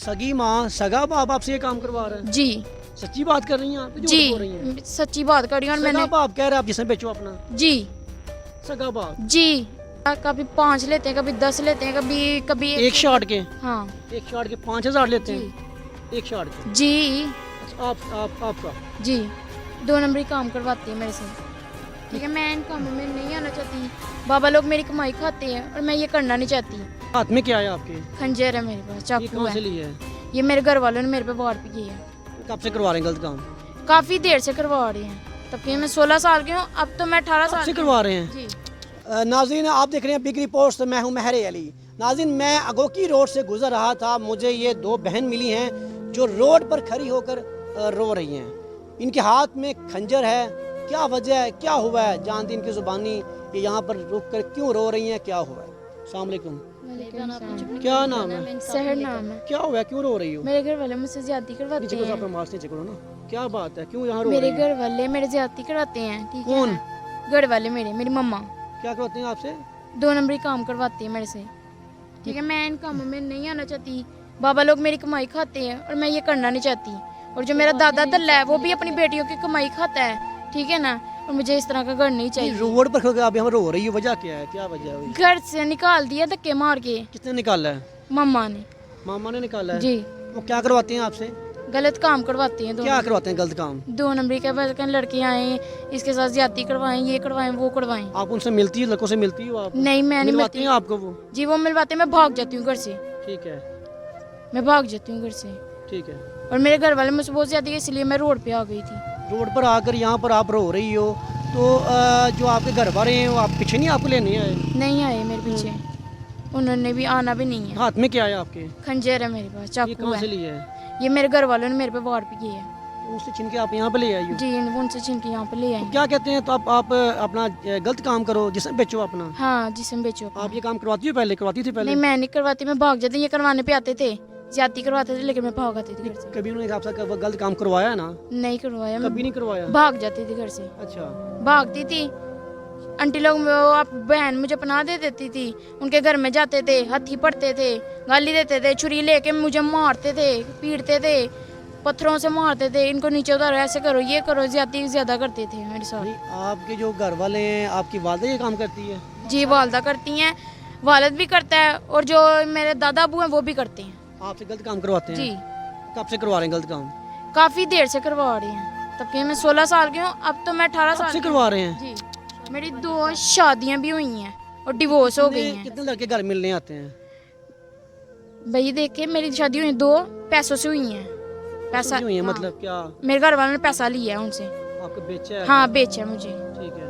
सगी माँ सगा बाप आपसे ये काम करवा रहा है? जी सच्ची बात कर रही हैं आप? जी सच्ची बात कर रही हूँ। और सगा मैंने बाप कह रहे हैं आप जिसमें बेचो अपना जी सगा बाप। जी कभी 5 लेते हैं, कभी 10 लेते हैं, कभी कभी एक शॉट के? हाँ एक शॉट के 5,000 लेते जी हैं एक शॉट के? जी अच्छा, आपका जी 2 नंबरी काम करवाती है मेरे से। ठीक है, मैं इन कामों में नहीं आना चाहती। बाबा लोग मेरी कमाई खाते हैं और मैं ये करना नहीं चाहती। हाथ में क्या है आपके? खंजर है मेरे पास, ये चाकू कहाँ से है। लिए है? ये मेरे घर वालों ने मेरे पे वार भी की है। कब से करवा रहे हैं गलत काम? काफ़ी देर से करवा रही हैं। तब कि मैं 16 साल की हूँ, अब तो मैं 18 कब साल से की करवा रहे हैं? जी। नाज़रीन आप देख रहे हैं बिग रिपोर्ट्स, मैं हूं महर अली। नाज़रीन मैं अगोकी रोड से गुजर रहा था, मुझे ये 2 बहन मिली हैं जो रोड पर खड़ी होकर रो रही हैं। इनके हाथ में खंजर है, क्या वजह है, क्या हुआ है, जानती इनकी ज़ुबानी ये यहाँ पर रुक कर क्यों रो रही हैं, क्या हुआ है। अस्सलाम वालेकुम, क्या नाम है? सहर नाम है। क्या हुआ है, क्यों रो रही हो? मेरे घर वाले मुझसे ज्यादती करवाते नीचे करो, हैं। अपना मास्क नीचे करो ना, क्या बात है, क्यों यहाँ रो मेरे रही है? घर वाले मेरे ज्यादती करवाते हैं। ठीक है कौन? ना? घर वाले मेरी मम्मा क्या करवाते हैं आपसे? 2 नंबरी काम करवाती है मेरे से। ठीक है, मैं इन कामों में नहीं आना चाहती। बाबा लोग मेरी कमाई खाते हैं और मैं ये करना नहीं चाहती। और जो मेरा दादा दल्ला है वो भी अपनी बेटियों की कमाई खाता है। ठीक है ना, और मुझे इस तरह का घर नहीं चाहिए। रोड पर खड़े आप यहाँ रो रही हो, वजह क्या है, क्या वजह है? घर से निकाल दिया धक्के मार के किसने निकाला है? मम्मा ने। मामा ने निकाला है? जी वो क्या करवाते हैं आपसे? गलत काम करवाते हैं। क्या करवाते हैं गलत काम? 2 नंबरी के बाद लड़के आए, इसके साथ ज्यादती करवाएं, ये करवाएं, वो करवाएं। आप उनसे मिलती है, लड़कों से मिलती हो आप? नहीं, मैं नहीं मिलवाती मिलती। हैं आपको वो? जी वो मिलवाते, मैं भाग जाती हूँ घर से। ठीक है, मैं भाग जाती हूँ घर से। ठीक है। और मेरे घर वाले मुझसे बहुत ज्यादा, इसलिए मैं रोड पे आ गई थी। रोड पर आकर यहाँ पर आप रो रही हो, तो जो आपके घर वाले हैं वो आप पीछे नहीं आपको लेने आए? नहीं आए मेरे पीछे, उन्होंने भी आना भी नहीं है। हाथ में क्या है आपके? खंजर है मेरे पास, ये चाकू कहाँ से है। लिए है? ये मेरे घर वालों ने मेरे पे वार भी किए है। उससे छीन के आप यहाँ पे ले आई हो? जी उनसे छीन के यहाँ पे ले आई। क्या कहते हैं, तो आप अपना गलत काम करो जिसमें बेचो अपना। हाँ जिसम बेचो। आप ये काम करवाती हो पहले? करवाती थी पहले? नहीं मैं नहीं करवाती, मैं भाग जाती। ये करवाने पे आते थे, ज्यादती करवाते थे, लेकिन मैं भाग आती थी घर से। कभी उन्होंने आपसे गलत काम करवाया ना? नहीं करवाया, मैं कभी नहीं करवाया? भाग जाती थी घर से। अच्छा, भागती थी। आंटी लोग वो आप बहन मुझे पनाह दे देती थी, उनके घर में जाते थे, हथी पड़ते थे, गाली देते थे, छुरी लेके मुझे मारते थे, पीटते थे, पत्थरों से मारते थे, इनको नीचे उतारो, ऐसे करो, ये करो, ज्यादा करते थे मेरे साथ। नहीं आपके जो घर वाले हैं, आपकी वालदा ये काम करती है? जी वालदा करती हैं, वालिद भी करता है, और जो मेरे दादा अबू हैं वो भी करते हैं। आपसे गलत काम करवाते हैं? जी कब से करवा रहे हैं गलत काम? काफ़ी देर से करवा रही हैं। तब कि मैं 16 साल की हूँ, अब तो मैं 18 कब साल से की करवा रहे हैं? हूँ। जी मेरी 2 शादियाँ भी हुई हैं और डिवोर्स हो गई हैं। कितने लड़के घर मिलने आते हैं? भाई देखिए मेरी शादी हुई 2 पैसों से हुई हैं। पैसा हुई है? हाँ। मतलब क्या मेरे घर वालों ने पैसा लिया है उनसे। आपको बेचा है? हाँ बेचा मुझे, ठीक है।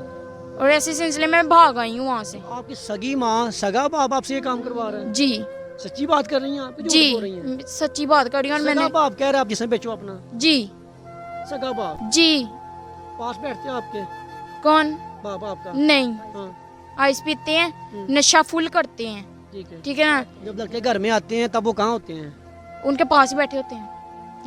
और ऐसे सिलसिले में भाग आई हूँ वहाँ से। आपकी सगी माँ सगा बाप आपसे ये काम करवा रहे हैं? जी सच्ची बात कर रही हैं आप? जी बोल रही हैं? सच्ची बात कर रही हूँ। और सगा मैंने बाप कह रहे हैं आप जिसमें बेचो अपना? जी सगा बाप जी पास बैठते हैं आपके? कौन? बाप आपका? नहीं, हाँ आइस पीते हैं, नशा फुल करते हैं। ठीक है। ठीक है ना, जब लड़के घर में आते हैं तब वो कहाँ होते हैं? उनके पास ही बैठे होते हैं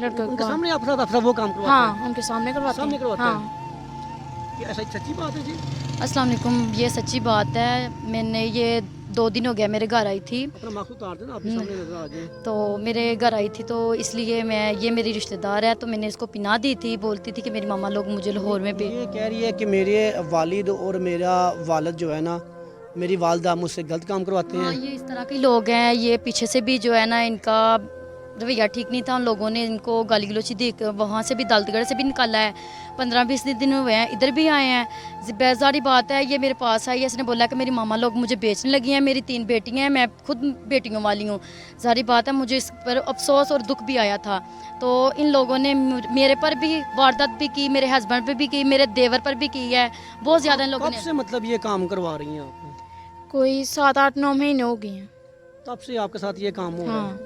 लड़के उनके के पास। सामने आपके साथ अफसर वो काम करवाते हाँ उनके सामने करवाते सामने हैं। करवाते हाँ हैं? ये ऐसा सच्ची बात है जी? अस्सलाम वालेकुम, ये सच्ची बात है। मैंने ये 2 दिन हो गया मेरे घर आई थी, अपना मास्क उतार देना, आपके सामने नजर आ जाए। तो मेरे घर आई थी तो इसलिए ये मेरी रिश्तेदार है, तो मैंने इसको पिना दी थी। बोलती थी कि मेरी मामा लोग मुझे लाहौर में ये कह रही है कि मेरे वालिद और मेरा वालिद जो है ना, मेरी वालदा मुझसे गलत काम करवाते हाँ, हैं। ये इस तरह के लोग हैं। ये पीछे से भी जो है ना, इनका रवैया ठीक नहीं था। उन लोगों ने इनको गाली गलोची दे कर वहाँ से भी, दौलतगढ़ से भी निकाला है। 15-20 दिन हुए हैं, इधर भी आए हैं। बेजारी बात है, ये मेरे पास आई है, इसने बोला कि मेरी मामा लोग मुझे बेचने लगी हैं। मेरी 3 बेटियां हैं, मैं खुद बेटियों वाली हूँ। जारी बात है, मुझे इस पर अफसोस और दुख भी आया था। तो इन लोगों ने मेरे पर भी वारदात भी की, मेरे हस्बैंड पर भी की, मेरे देवर पर भी की है। बहुत ज़्यादा इन लोगों कब ने। से मतलब ये काम करवा रही हैं आप? कोई 7-8-9 महीने हो गए हैं। तब से आपके साथ ये काम हो रहा है? हाँ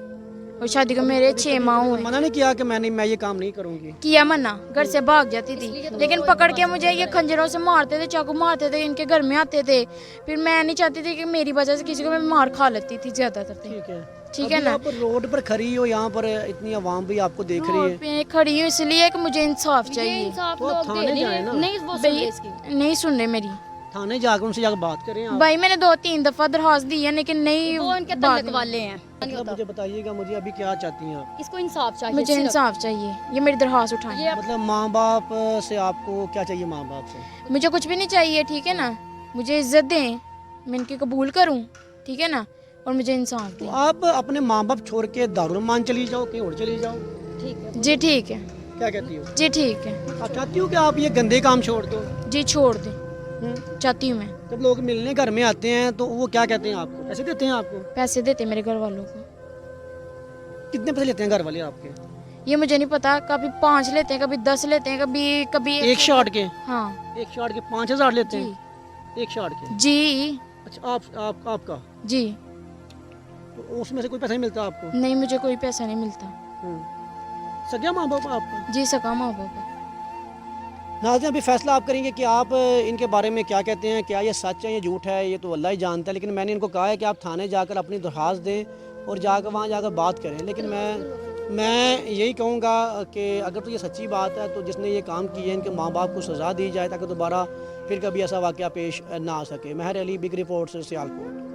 और शादी को मेरे 6 माह हुए। मना नहीं किया कि मैं ये काम नहीं करूँगी? किया मना, घर से भाग जाती थी, लेकिन पकड़ के मुझे ये खंजरों से मारते थे, चाकू मारते थे, इनके घर में आते थे। फिर मैं नहीं चाहती थी कि मेरी वजह से किसी को मैं मार खा लेती थी ज्यादातर। ठीक है, ठीक है अभी ना। आप रोड पर खड़ी हो, यहाँ पर इतनी आवाम भी आपको देख रही रोड है। पे खड़ी हूँ इसलिए कि मुझे इंसाफ ये चाहिए। इंसाफ तो लोग थाने दे जाए नहीं ना। नहीं वो सुन भाई रहे इसकी। नहीं सुन रहे मेरी। थाने जाकर उनसे जाकर बात करें आप। भाई मैंने 2-3 दफ़ा दरखास्त दी है लेकिन नहीं वो उनके बात तल्लक वाले हैं, नहीं मतलब होता। मुझे बताइएगा, मुझे अभी क्या चाहती हैं आप? इसको इंसाफ चाहिए मुझे सिर्फ। इंसाफ चाहिए, ये मेरी दरखास्त उठाएं। ये मतलब माँ बाप से आपको क्या चाहिए? माँ बाप से मुझे कुछ भी नहीं चाहिए, ठीक है ना, मुझे इज्जत दें, मैं इनकी कबूल करूं, ठीक है ना, और मुझे इंसाफ तो दें। आप अपने माँ बाप छोड़ के दारुमान चली जाओ, कहीं और चली जाओ। ठीक है। जी ठीक है, क्या कहती हो? जी ठीक है, आप चाहती हो कि आप ये गंदे काम छोड़ दो? जी छोड़ दें, हम्म? चाहती हूँ मैं। जब लोग मिलने घर में आते हैं तो वो क्या कहते हैं आपको? पैसे देते हैं आपको? पैसे देते मेरे घर वालों को, कितने पैसे लेते हैं घर वाले आपके? ये मुझे नहीं पता, कभी 5 लेते हैं, कभी 10 लेते हैं, कभी कभी एक शॉट के? हाँ एक शॉट के 5,000 लेते जी हैं? एक शॉट के? जी अच्छा, आपका जी, तो उसमें से कोई पैसा नहीं मिलता आपको? नहीं मुझे कोई पैसा नहीं मिलता। सगे माँ बाप आपका? जी सका माँ बाप। नाज़रीन, अभी फैसला आप करेंगे कि आप इनके बारे में क्या कहते हैं, क्या ये सच है, ये झूठ है, ये तो अल्लाह ही जानता है। लेकिन मैंने इनको कहा है कि आप थाने जाकर अपनी दरख्वास्त दें और जाकर वहाँ जाकर बात करें। लेकिन मैं यही कहूँगा कि अगर तो ये सच्ची बात है तो जिसने ये काम किया है इनके माँ बाप को सज़ा दी जाए ताकि दोबारा फिर कभी ऐसा वाक़या पेश ना आ सके। महर अली, बिग रिपोर्ट से सियालकोट।